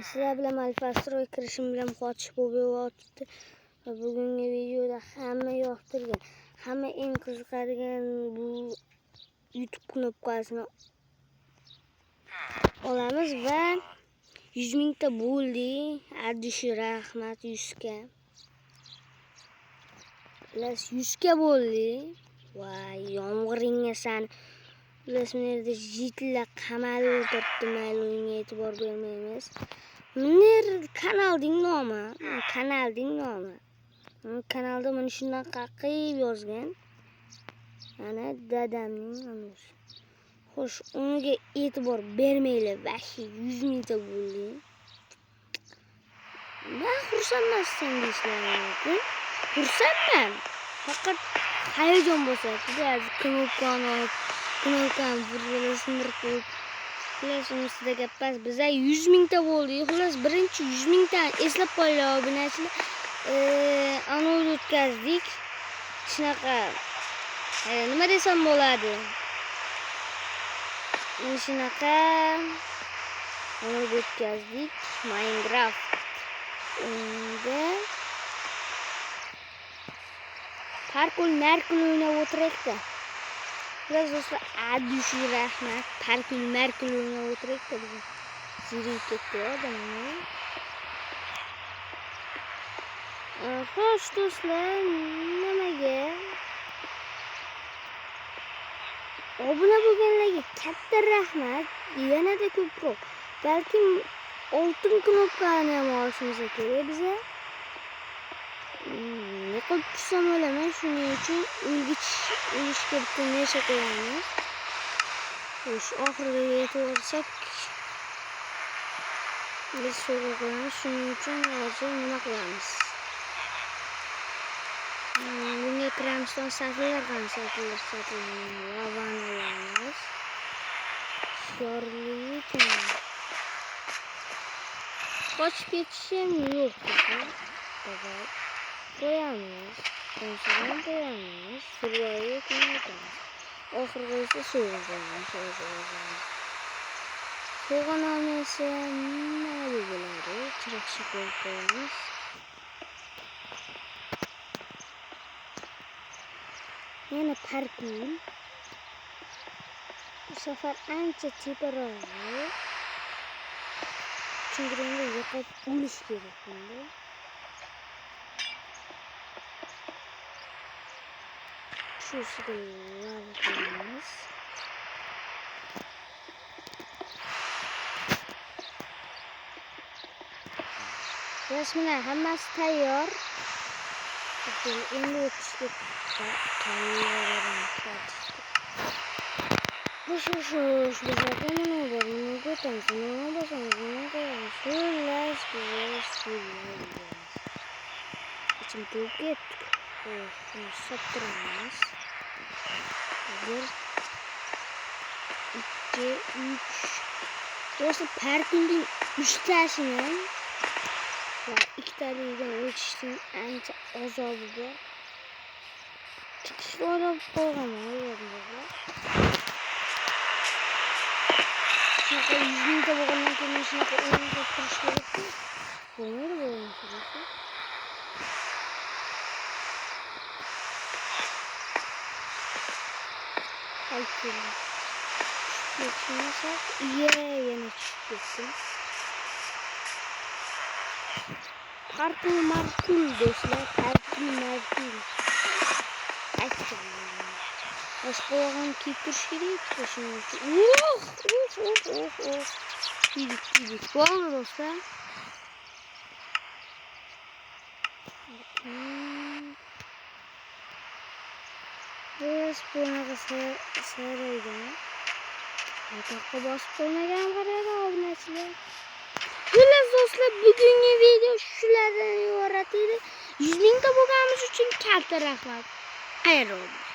Sizlar bilan Alfastroy kirishim bilan qochib bo'lyapti. Va bugungi videoda hamma yoqtirgan, hamma eng qiziqadigan bu YouTube knopkasini olamiz va 100 mingta bo'ldi. Ardishi rahmat 100 ga. Plus 100 ga bo'ldi. Voy, yomg'iringa san. Ulaslarda jitlar qamalib o'tiribdi, mayli unga e'tibor bermaymiz. Menir kanalning nomi. Kanalda mana shunaqa qilib yozgan. Ana dadamning nomi. Xo'sh, unga e'tibor bermaylar. Vashi 100 mingta bo'ldi. Men xursandman deyishlarim mumkin. Xursandman. Faqat hayajon bosadi. Biz knopkani burda sindirib qo'yib. Xullas, unisida gap emas. Bizga 100 mingta bo'ldi. Xullas, birinchi 100 mingtani eslab qo'yinglar, obunachilar. Anons o'tkazdik. Shunaqa nima desam bo'ladi? Mana shunaqa anons o'tkazdik. Minecraft unda parkul o'ynab o'tirakda. Biraz do'stlar, adushu rahmat. Parkul o'ynab o'tirakda biz. Zirib ketdi odamlar. Xo'sh do'stlar, nimaga? Obuna bo'lganlarga katta rahmat. Yanada ko'proq. Balki oltin knopkani ham olishimiz kerak biza. Yiqilib tushsam o'laman, shuning uchun o'lishga bitta nesha qo'yamiz. Xo'sh, oxiriga yetib olsak, biz suvga qo'yamiz. Shuning uchun hozir nima qilamiz? Bunga kiramizdan satillar lavani olamiz. Yorlilik qochib ketishim yo'q. Qo'yamiz. Qo'yamiz. Survival qilamiz. Oxirgi esa suvga qo'yamiz. So'g'anani esa nima bo'ladi? Chiroqcha qo'yib qo'yamiz. Yana parkul. Bu safar ancha teparoq. Chunki endi yiqib o'lish kerak bunda. Shu usullar qilamiz. Rasmlar hammasi tayyor. Endi o'tishga tayyorlanamiz. Xo'sh, bizlar nima bor? Nima ko'tamiz? Nima bosamiz? Nima qo'yamiz? Xullas, ichim to'lib ketdi. Shuni sottiramiz. 1, 2, 3. Do'stlar, parkingning 3 tasini va 2 talidan o'tishning ancha azobi bor. Chiqishga olib qo'yganman, yo'qlar. Shunaqa 100 mingta bo'lgandan keyin shunaqa o'ynab turish kerak-ku. Bo'lmaydi. Aytdim. Tushunmasak, yana tushib ketdim. Parkul do'stlar, parkul. Aytdim. Boshqa yo'g'on kiyib turish kerak, shuning uchun. Kiydik. Bo'ldi do'stlar. Biz bunaqa sayraygan. Yotoqqa bosib qo'ymagan qaraydi obunachilar. Xullas do'stlar, bugungi video shulardan iborat edi. 100 mingta bo'lganimiz uchun katta rahmat. Xayr olsun.